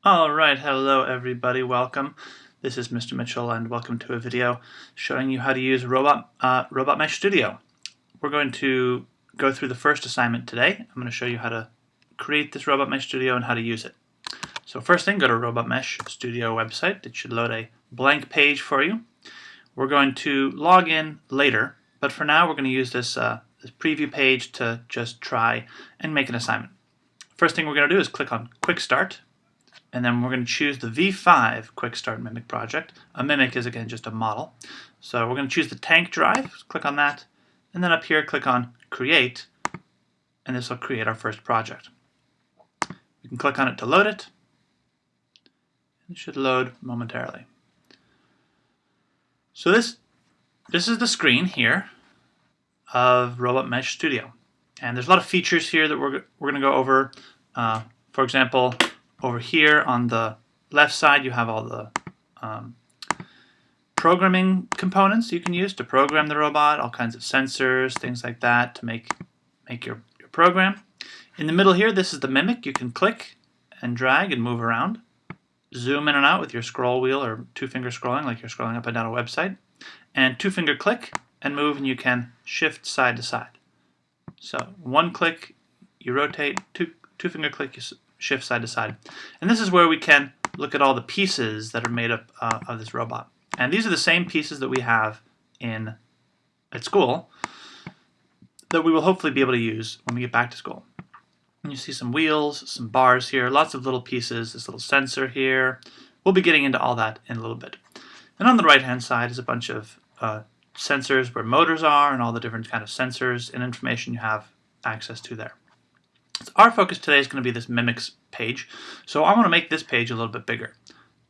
Alright, hello everybody, welcome. This is Mr. Mitchell and welcome to a video showing you how to use Robot Mesh Studio. We're going to go through the first assignment today. I'm going to show you how to create this Robot Mesh Studio and how to use it. So first thing, go to Robot Mesh Studio website. It should load a blank page for you. We're going to log in later, but for now we're going to use this preview page to just try and make an assignment. First thing we're going to do is click on Quick Start. And then we're going to choose the V5 Quick Start Mimic project. A mimic is, again, just a model. So we're going to choose the tank drive, click on that, and then up here click on Create, and this will create our first project. You can click on it to load it. It should load momentarily. So this is the screen here of Robot Mesh Studio. And there's a lot of features here that we're going to go over. For example, over here on the left side, you have all the programming components you can use to program the robot, all kinds of sensors, things like that to make your program. In the middle here, this is the mimic. You can click and drag and move around. Zoom in and out with your scroll wheel or two-finger scrolling like you're scrolling up and down a website. And two-finger click and move, and you can shift side to side. So one click, you rotate, two-finger click, you shift side to side. And this is where we can look at all the pieces that are made up of this robot. And these are the same pieces that we have at school that we will hopefully be able to use when we get back to school. And you see some wheels, some bars here, lots of little pieces, this little sensor here. We'll be getting into all that in a little bit. And on the right-hand side is a bunch of sensors where motors are and all the different kind of sensors and information you have access to there. So our focus today is going to be this mimics page. So I want to make this page a little bit bigger.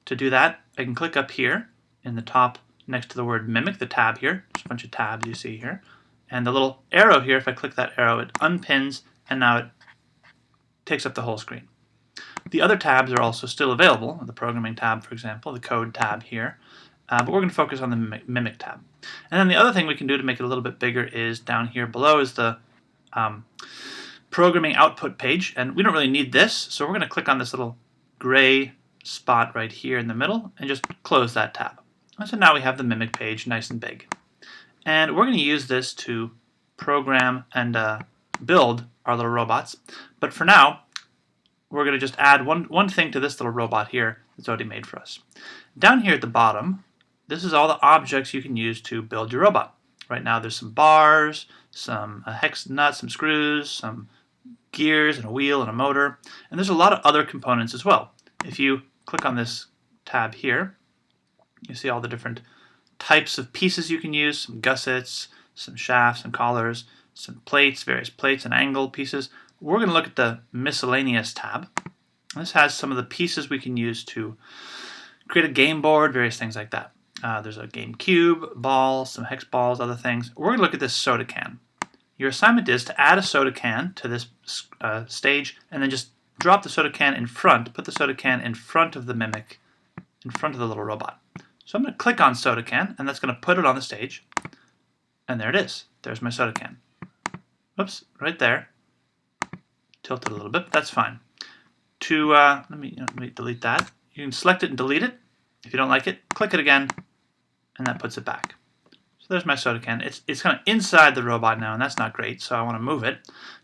To do that, I can click up here in the top next to the word mimic, the tab here. There's a bunch of tabs you see here. And the little arrow here, if I click that arrow, it unpins and now it takes up the whole screen. The other tabs are also still available, the programming tab, for example, the code tab here. But we're going to focus on the mimic tab. And then the other thing we can do to make it a little bit bigger is down here below is the programming output page, and we don't really need this, so we're going to click on this little gray spot right here in the middle and just close that tab. And so now we have the mimic page nice and big. And we're going to use this to program and build our little robots. But for now, we're going to just add one thing to this little robot here that's already made for us. Down here at the bottom, this is all the objects you can use to build your robot. Right now there's some bars, some hex nuts, some screws, some gears and a wheel and a motor, and there's a lot of other components as well. If you click on this tab here, you see all the different types of pieces you can use, some gussets, some shafts and collars, some plates, various plates and angle pieces. We're going to look at the miscellaneous tab. This has some of the pieces we can use to create a game board, various things like that. There's a game cube, ball, some hex balls, other things. We're going to look at this soda can. Your assignment is to add a soda can to this stage and then just drop the soda can in front, put the soda can in front of the mimic, in front of the little robot. So I'm going to click on soda can and that's going to put it on the stage. And there it is. There's my soda can. Oops, right there. Tilted a little bit, but that's fine. Let me delete that. You can select it and delete it. If you don't like it, click it again, and that puts it back. So there's my soda can. It's kind of inside the robot now, and that's not great, so I want to move it.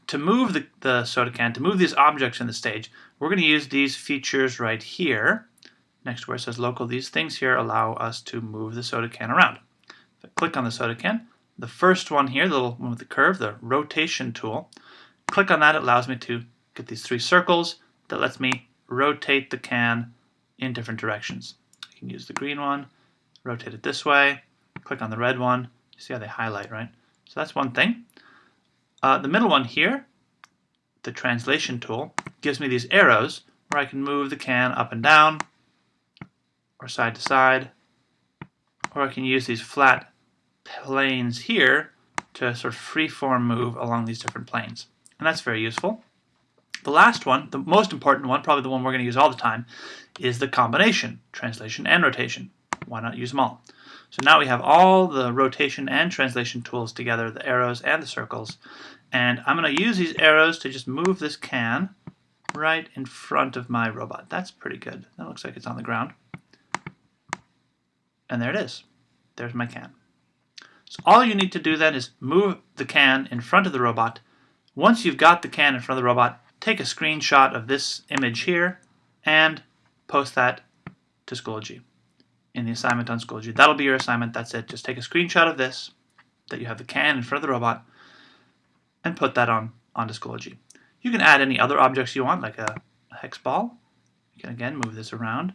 To move the soda can, to move these objects in the stage, we're going to use these features right here, next to where it says local. These things here allow us to move the soda can around. If I click on the soda can, the first one here, the little one with the curve, the rotation tool, click on that, it allows me to get these three circles that lets me rotate the can in different directions. I can use the green one, rotate it this way, click on the red one. You see how they highlight, right? So that's one thing. The middle one here, the translation tool, gives me these arrows where I can move the can up and down, or side to side, or I can use these flat planes here to sort of freeform move along these different planes. And that's very useful. The last one, the most important one, probably the one we're going to use all the time, is the combination, translation and rotation. Why not use them all? So now we have all the rotation and translation tools together, the arrows and the circles. And I'm going to use these arrows to just move this can right in front of my robot. That's pretty good. That looks like it's on the ground. And there it is. There's my can. So all you need to do then is move the can in front of the robot. Once you've got the can in front of the robot, take a screenshot of this image here and post that to Schoology in the assignment on Schoology. That'll be your assignment. That's it. Just take a screenshot of this, that you have the can in front of the robot, and put that onto Schoology. You can add any other objects you want, like a hex ball. You can again move this around,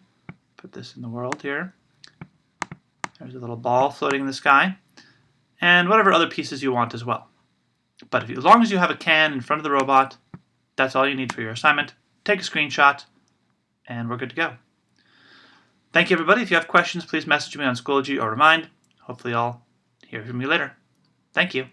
put this in the world here. There's a little ball floating in the sky, and whatever other pieces you want as well. But as long as you have a can in front of the robot, that's all you need for your assignment. Take a screenshot, and we're good to go. Thank you, everybody. If you have questions, please message me on Schoology or Remind. Hopefully I'll hear from you later. Thank you.